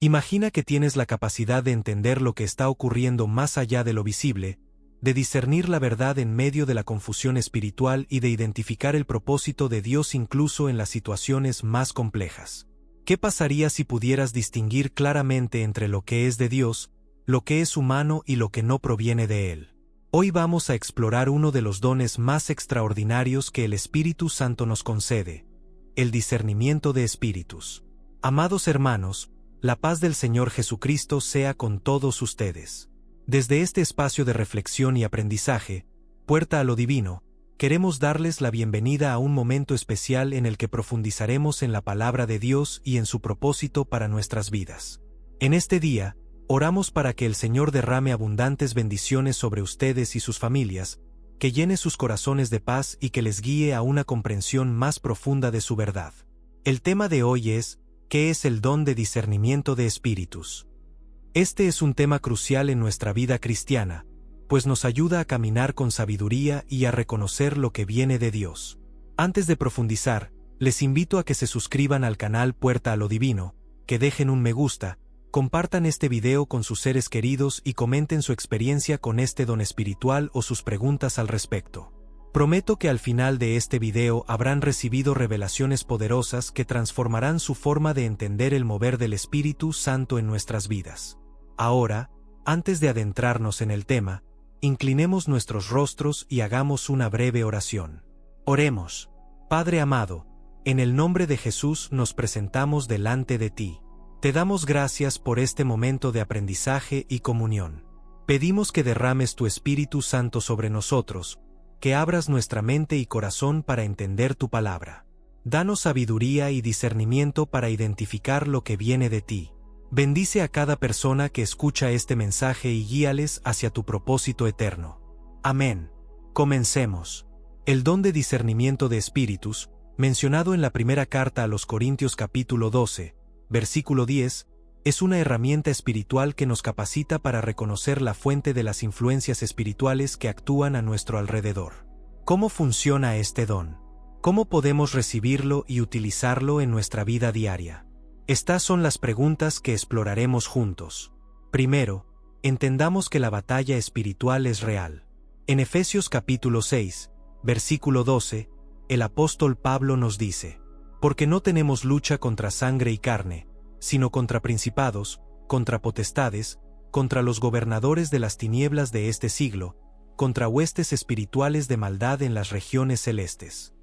Imagina que tienes la capacidad de entender lo que está ocurriendo más allá de lo visible, de discernir la verdad en medio de la confusión espiritual y de identificar el propósito de Dios incluso en las situaciones más complejas. ¿Qué pasaría si pudieras distinguir claramente entre lo que es de Dios, lo que es humano y lo que no proviene de Él? Hoy vamos a explorar uno de los dones más extraordinarios que el Espíritu Santo nos concede: el discernimiento de espíritus. Amados hermanos, la paz del Señor Jesucristo sea con todos ustedes. Desde este espacio de reflexión y aprendizaje, Puerta a lo Divino, queremos darles la bienvenida a un momento especial en el que profundizaremos en la palabra de Dios y en su propósito para nuestras vidas. En este día, oramos para que el Señor derrame abundantes bendiciones sobre ustedes y sus familias, que llene sus corazones de paz y que les guíe a una comprensión más profunda de su verdad. El tema de hoy es: ¿qué es el don de discernimiento de espíritus? Este es un tema crucial en nuestra vida cristiana, pues nos ayuda a caminar con sabiduría y a reconocer lo que viene de Dios. Antes de profundizar, les invito a que se suscriban al canal Puerta a lo Divino, que dejen un me gusta, compartan este video con sus seres queridos y comenten su experiencia con este don espiritual o sus preguntas al respecto. Prometo que al final de este video habrán recibido revelaciones poderosas que transformarán su forma de entender el mover del Espíritu Santo en nuestras vidas. Ahora, antes de adentrarnos en el tema, inclinemos nuestros rostros y hagamos una breve oración. Oremos. Padre amado, en el nombre de Jesús nos presentamos delante de ti. Te damos gracias por este momento de aprendizaje y comunión. Pedimos que derrames tu Espíritu Santo sobre nosotros, que abras nuestra mente y corazón para entender tu palabra. Danos sabiduría y discernimiento para identificar lo que viene de ti. Bendice a cada persona que escucha este mensaje y guíales hacia tu propósito eterno. Amén. Comencemos. El don de discernimiento de espíritus, mencionado en la primera carta a los Corintios capítulo 12, versículo 10, es una herramienta espiritual que nos capacita para reconocer la fuente de las influencias espirituales que actúan a nuestro alrededor. ¿Cómo funciona este don? ¿Cómo podemos recibirlo y utilizarlo en nuestra vida diaria? Estas son las preguntas que exploraremos juntos. Primero, entendamos que la batalla espiritual es real. En Efesios capítulo 6, versículo 12, el apóstol Pablo nos dice: porque no tenemos lucha contra sangre y carne, sino contra principados, contra potestades, contra los gobernadores de las tinieblas de este siglo, contra huestes espirituales de maldad en las regiones celestes.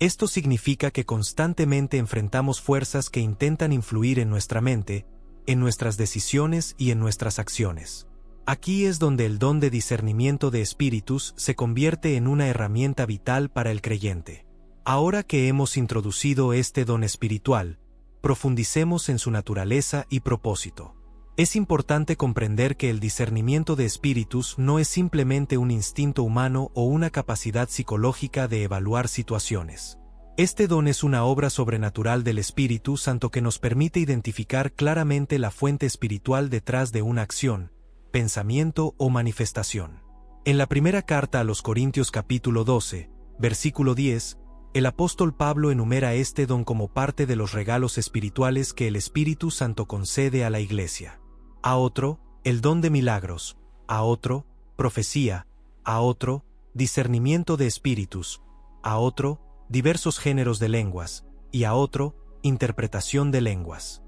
Esto significa que constantemente enfrentamos fuerzas que intentan influir en nuestra mente, en nuestras decisiones y en nuestras acciones. Aquí es donde el don de discernimiento de espíritus se convierte en una herramienta vital para el creyente. Ahora que hemos introducido este don espiritual, profundicemos en su naturaleza y propósito. Es importante comprender que el discernimiento de espíritus no es simplemente un instinto humano o una capacidad psicológica de evaluar situaciones. Este don es una obra sobrenatural del Espíritu Santo que nos permite identificar claramente la fuente espiritual detrás de una acción, pensamiento o manifestación. En la primera carta a los Corintios capítulo 12, versículo 10, el apóstol Pablo enumera este don como parte de los regalos espirituales que el Espíritu Santo concede a la Iglesia. A otro, el don de milagros; a otro, profecía; a otro, discernimiento de espíritus; a otro, diversos géneros de lenguas; y a otro, interpretación de lenguas.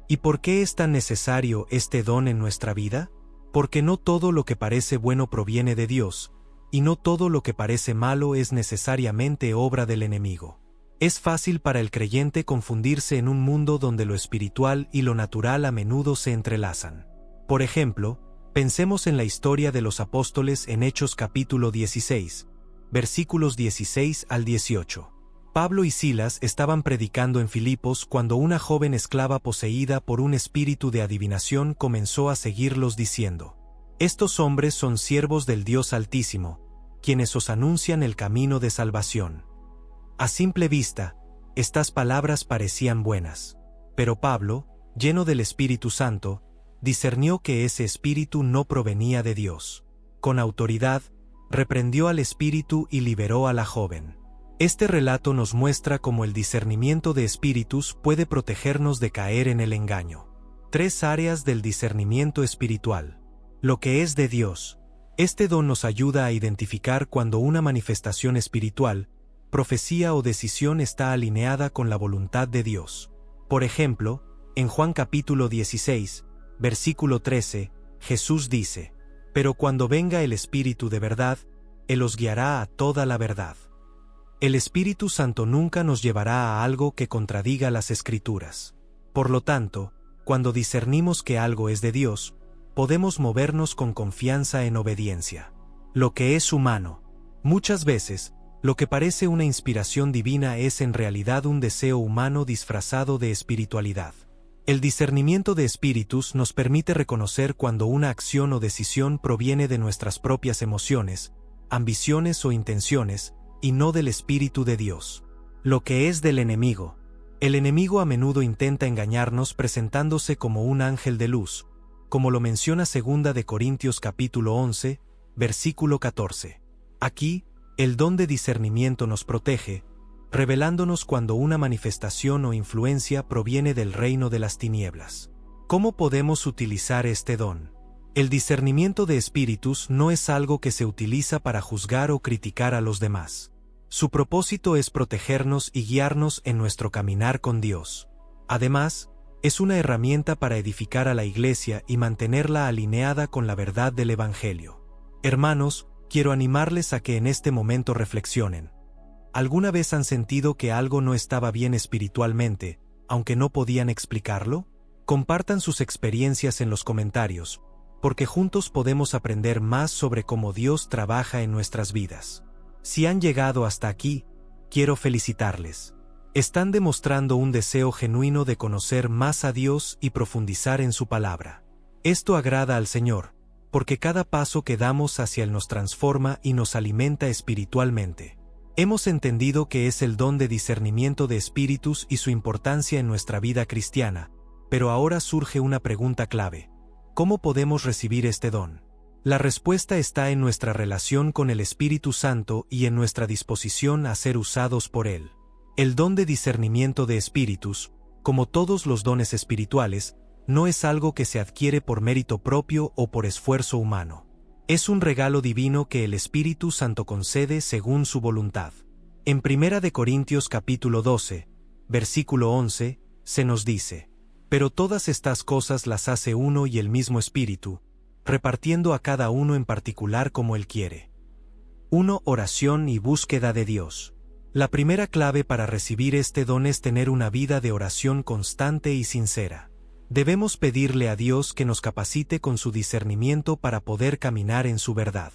¿Y por qué es tan necesario este don en nuestra vida? Porque no todo lo que parece bueno proviene de Dios, y no todo lo que parece malo es necesariamente obra del enemigo. Es fácil para el creyente confundirse en un mundo donde lo espiritual y lo natural a menudo se entrelazan. Por ejemplo, pensemos en la historia de los apóstoles en Hechos capítulo 16, versículos 16 al 18. Pablo y Silas estaban predicando en Filipos cuando una joven esclava poseída por un espíritu de adivinación comenzó a seguirlos diciendo: estos hombres son siervos del Dios Altísimo, quienes os anuncian el camino de salvación. A simple vista, estas palabras parecían buenas, pero Pablo, lleno del Espíritu Santo, discernió que ese espíritu no provenía de Dios. Con autoridad, reprendió al espíritu y liberó a la joven. Este relato nos muestra cómo el discernimiento de espíritus puede protegernos de caer en el engaño. 3 áreas del discernimiento espiritual. Lo que es de Dios. Este don nos ayuda a identificar cuando una manifestación espiritual, profecía o decisión está alineada con la voluntad de Dios. Por ejemplo, en Juan capítulo 16, versículo 13, Jesús dice: «Pero cuando venga el Espíritu de verdad, Él os guiará a toda la verdad». El Espíritu Santo nunca nos llevará a algo que contradiga las Escrituras. Por lo tanto, cuando discernimos que algo es de Dios, podemos movernos con confianza en obediencia. Lo que es humano. Muchas veces, lo que parece una inspiración divina es en realidad un deseo humano disfrazado de espiritualidad. El discernimiento de espíritus nos permite reconocer cuando una acción o decisión proviene de nuestras propias emociones, ambiciones o intenciones, y no del Espíritu de Dios. Lo que es del enemigo. El enemigo a menudo intenta engañarnos presentándose como un ángel de luz, como lo menciona 2 de Corintios capítulo 11, versículo 14. Aquí, el don de discernimiento nos protege, revelándonos cuando una manifestación o influencia proviene del reino de las tinieblas. ¿Cómo podemos utilizar este don? El discernimiento de espíritus no es algo que se utiliza para juzgar o criticar a los demás. Su propósito es protegernos y guiarnos en nuestro caminar con Dios. Además, es una herramienta para edificar a la Iglesia y mantenerla alineada con la verdad del Evangelio. Hermanos, quiero animarles a que en este momento reflexionen. ¿Alguna vez han sentido que algo no estaba bien espiritualmente, aunque no podían explicarlo? Compartan sus experiencias en los comentarios, porque juntos podemos aprender más sobre cómo Dios trabaja en nuestras vidas. Si han llegado hasta aquí, quiero felicitarles. Están demostrando un deseo genuino de conocer más a Dios y profundizar en su palabra. Esto agrada al Señor, porque cada paso que damos hacia Él nos transforma y nos alimenta espiritualmente. Hemos entendido que es el don de discernimiento de espíritus y su importancia en nuestra vida cristiana, pero ahora surge una pregunta clave. ¿Cómo podemos recibir este don? La respuesta está en nuestra relación con el Espíritu Santo y en nuestra disposición a ser usados por Él. El don de discernimiento de espíritus, como todos los dones espirituales, no es algo que se adquiere por mérito propio o por esfuerzo humano. Es un regalo divino que el Espíritu Santo concede según su voluntad. En 1 de Corintios capítulo 12, versículo 11, se nos dice: «Pero todas estas cosas las hace uno y el mismo Espíritu, repartiendo a cada uno en particular como Él quiere». 1. Oración y búsqueda de Dios. La primera clave para recibir este don es tener una vida de oración constante y sincera. Debemos pedirle a Dios que nos capacite con su discernimiento para poder caminar en su verdad.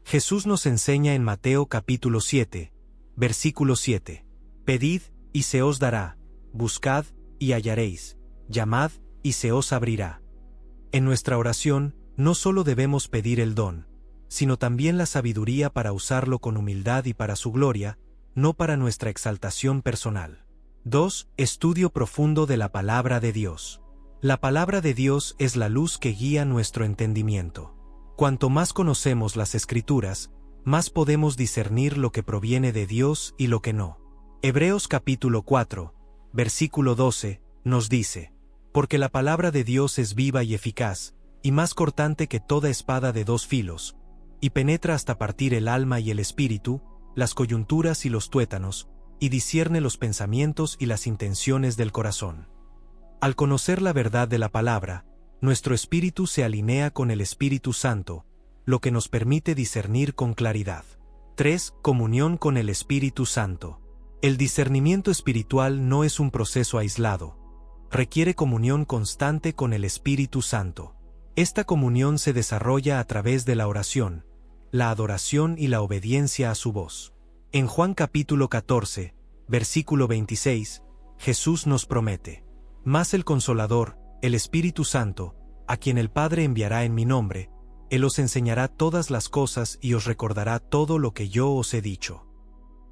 Jesús nos enseña en Mateo capítulo 7, versículo 7. «Pedid, y se os dará, buscad, y hallaréis, llamad, y se os abrirá». En nuestra oración, no solo debemos pedir el don, sino también la sabiduría para usarlo con humildad y para su gloria, no para nuestra exaltación personal. 2. Estudio profundo de la palabra de Dios. La palabra de Dios es la luz que guía nuestro entendimiento. Cuanto más conocemos las Escrituras, más podemos discernir lo que proviene de Dios y lo que no. Hebreos capítulo 4, versículo 12, nos dice: «Porque la palabra de Dios es viva y eficaz, y más cortante que toda espada de 2 filos, y penetra hasta partir el alma y el espíritu, las coyunturas y los tuétanos, y discierne los pensamientos y las intenciones del corazón». Al conocer la verdad de la palabra, nuestro espíritu se alinea con el Espíritu Santo, lo que nos permite discernir con claridad. 3. Comunión con el Espíritu Santo. El discernimiento espiritual no es un proceso aislado. Requiere comunión constante con el Espíritu Santo. Esta comunión se desarrolla a través de la oración, la adoración y la obediencia a su voz. En Juan capítulo 14, versículo 26, Jesús nos promete: «Mas el Consolador, el Espíritu Santo, a quien el Padre enviará en mi nombre, Él os enseñará todas las cosas y os recordará todo lo que yo os he dicho».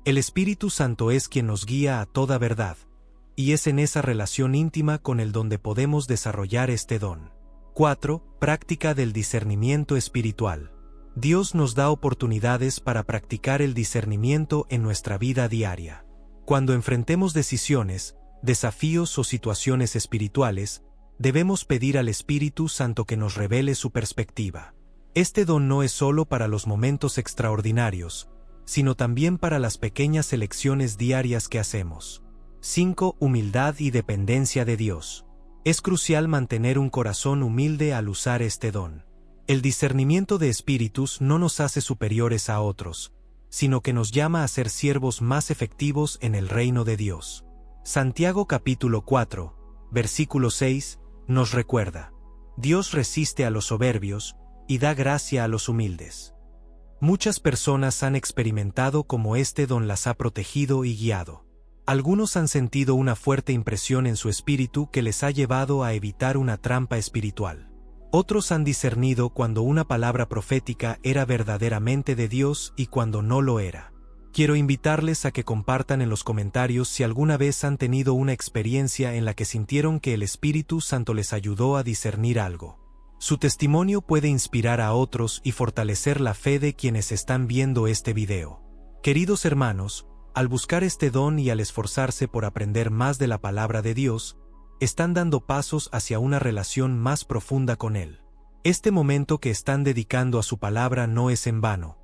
El Espíritu Santo es quien nos guía a toda verdad, y es en esa relación íntima con Él donde podemos desarrollar este don. 4. Práctica del discernimiento espiritual. Dios nos da oportunidades para practicar el discernimiento en nuestra vida diaria. Cuando enfrentemos decisiones, desafíos o situaciones espirituales, debemos pedir al Espíritu Santo que nos revele su perspectiva. Este don no es solo para los momentos extraordinarios, sino también para las pequeñas elecciones diarias que hacemos. 5. Humildad y dependencia de Dios. Es crucial mantener un corazón humilde al usar este don. El discernimiento de espíritus no nos hace superiores a otros, sino que nos llama a ser siervos más efectivos en el reino de Dios. Santiago capítulo 4, versículo 6, nos recuerda: Dios resiste a los soberbios y da gracia a los humildes. Muchas personas han experimentado cómo este don las ha protegido y guiado. Algunos han sentido una fuerte impresión en su espíritu que les ha llevado a evitar una trampa espiritual. Otros han discernido cuando una palabra profética era verdaderamente de Dios y cuando no lo era. Quiero invitarles a que compartan en los comentarios si alguna vez han tenido una experiencia en la que sintieron que el Espíritu Santo les ayudó a discernir algo. Su testimonio puede inspirar a otros y fortalecer la fe de quienes están viendo este video. Queridos hermanos, al buscar este don y al esforzarse por aprender más de la palabra de Dios, están dando pasos hacia una relación más profunda con Él. Este momento que están dedicando a su palabra no es en vano.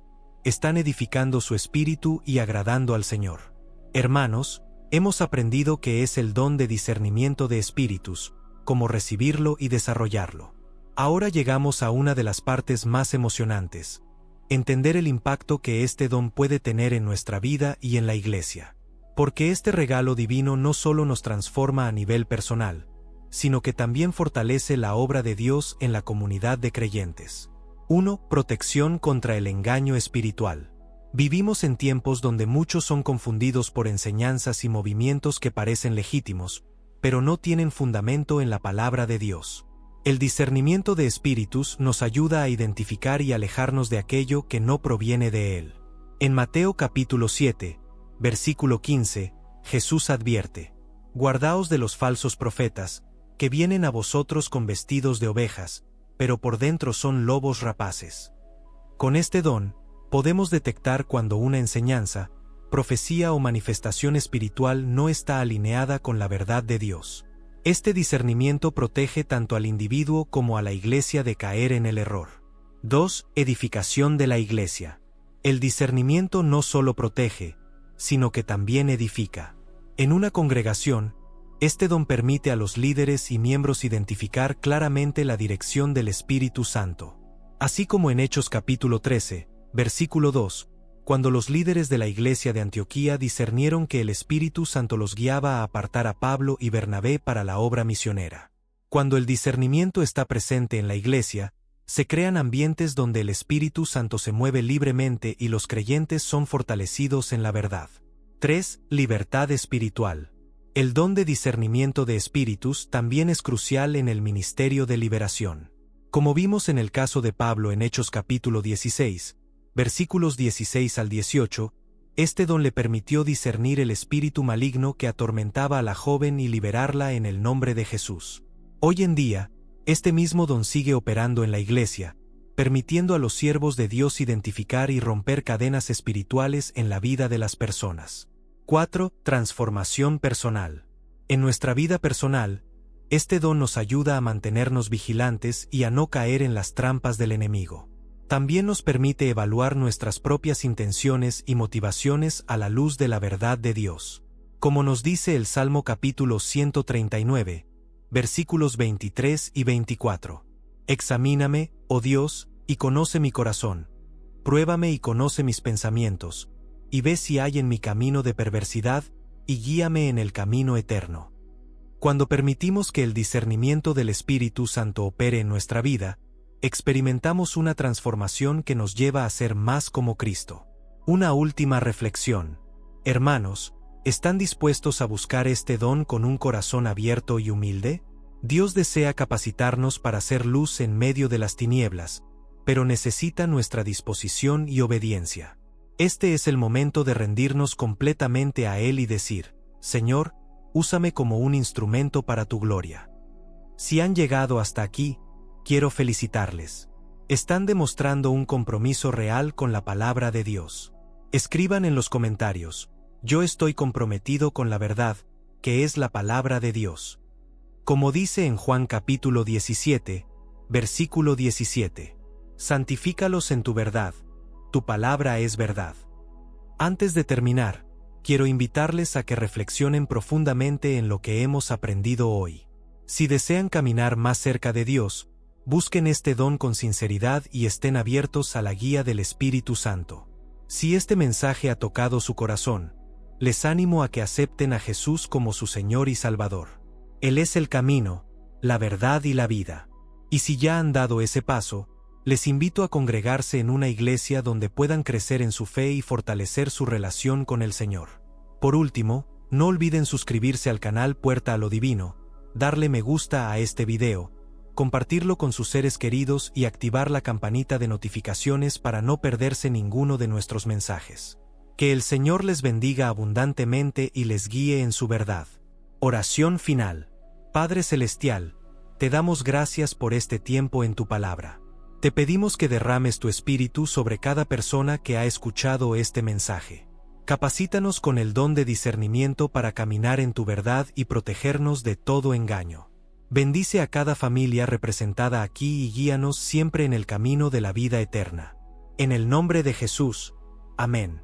Están edificando su espíritu y agradando al Señor. Hermanos, hemos aprendido qué es el don de discernimiento de espíritus, cómo recibirlo y desarrollarlo. Ahora llegamos a una de las partes más emocionantes: entender el impacto que este don puede tener en nuestra vida y en la Iglesia. Porque este regalo divino no solo nos transforma a nivel personal, sino que también fortalece la obra de Dios en la comunidad de creyentes. 1. Protección contra el engaño espiritual. Vivimos en tiempos donde muchos son confundidos por enseñanzas y movimientos que parecen legítimos, pero no tienen fundamento en la palabra de Dios. El discernimiento de espíritus nos ayuda a identificar y alejarnos de aquello que no proviene de Él. En Mateo capítulo 7, versículo 15, Jesús advierte: Guardaos de los falsos profetas, que vienen a vosotros con vestidos de ovejas, pero por dentro son lobos rapaces. Con este don, podemos detectar cuando una enseñanza, profecía o manifestación espiritual no está alineada con la verdad de Dios. Este discernimiento protege tanto al individuo como a la Iglesia de caer en el error. 2. Edificación de la Iglesia. El discernimiento no solo protege, sino que también edifica. En una congregación, este don permite a los líderes y miembros identificar claramente la dirección del Espíritu Santo. Así como en Hechos capítulo 13, versículo 2, cuando los líderes de la iglesia de Antioquía discernieron que el Espíritu Santo los guiaba a apartar a Pablo y Bernabé para la obra misionera. Cuando el discernimiento está presente en la iglesia, se crean ambientes donde el Espíritu Santo se mueve libremente y los creyentes son fortalecidos en la verdad. 3. Libertad espiritual. El don de discernimiento de espíritus también es crucial en el ministerio de liberación. Como vimos en el caso de Pablo en Hechos capítulo 16, versículos 16 al 18, este don le permitió discernir el espíritu maligno que atormentaba a la joven y liberarla en el nombre de Jesús. Hoy en día, este mismo don sigue operando en la iglesia, permitiendo a los siervos de Dios identificar y romper cadenas espirituales en la vida de las personas. 4. Transformación personal. En nuestra vida personal, este don nos ayuda a mantenernos vigilantes y a no caer en las trampas del enemigo. También nos permite evaluar nuestras propias intenciones y motivaciones a la luz de la verdad de Dios. Como nos dice el Salmo capítulo 139, versículos 23 y 24. Examíname, oh Dios, y conoce mi corazón. Pruébame y conoce mis pensamientos, y ve si hay en mi camino de perversidad, y guíame en el camino eterno. Cuando permitimos que el discernimiento del Espíritu Santo opere en nuestra vida, experimentamos una transformación que nos lleva a ser más como Cristo. Una última reflexión. Hermanos, ¿están dispuestos a buscar este don con un corazón abierto y humilde? Dios desea capacitarnos para hacer luz en medio de las tinieblas, pero necesita nuestra disposición y obediencia. Este es el momento de rendirnos completamente a Él y decir: Señor, úsame como un instrumento para tu gloria. Si han llegado hasta aquí, quiero felicitarles. Están demostrando un compromiso real con la palabra de Dios. Escriban en los comentarios: yo estoy comprometido con la verdad, que es la palabra de Dios. Como dice en Juan capítulo 17, versículo 17. Santifícalos en tu verdad, tu palabra es verdad. Antes de terminar, quiero invitarles a que reflexionen profundamente en lo que hemos aprendido hoy. Si desean caminar más cerca de Dios, busquen este don con sinceridad y estén abiertos a la guía del Espíritu Santo. Si este mensaje ha tocado su corazón, les animo a que acepten a Jesús como su Señor y Salvador. Él es el camino, la verdad y la vida. Y si ya han dado ese paso, les invito a congregarse en una iglesia donde puedan crecer en su fe y fortalecer su relación con el Señor. Por último, no olviden suscribirse al canal Puerta a lo Divino, darle me gusta a este video, compartirlo con sus seres queridos y activar la campanita de notificaciones para no perderse ninguno de nuestros mensajes. Que el Señor les bendiga abundantemente y les guíe en su verdad. Oración final. Padre Celestial, te damos gracias por este tiempo en tu palabra. Te pedimos que derrames tu espíritu sobre cada persona que ha escuchado este mensaje. Capacítanos con el don de discernimiento para caminar en tu verdad y protegernos de todo engaño. Bendice a cada familia representada aquí y guíanos siempre en el camino de la vida eterna. En el nombre de Jesús. Amén.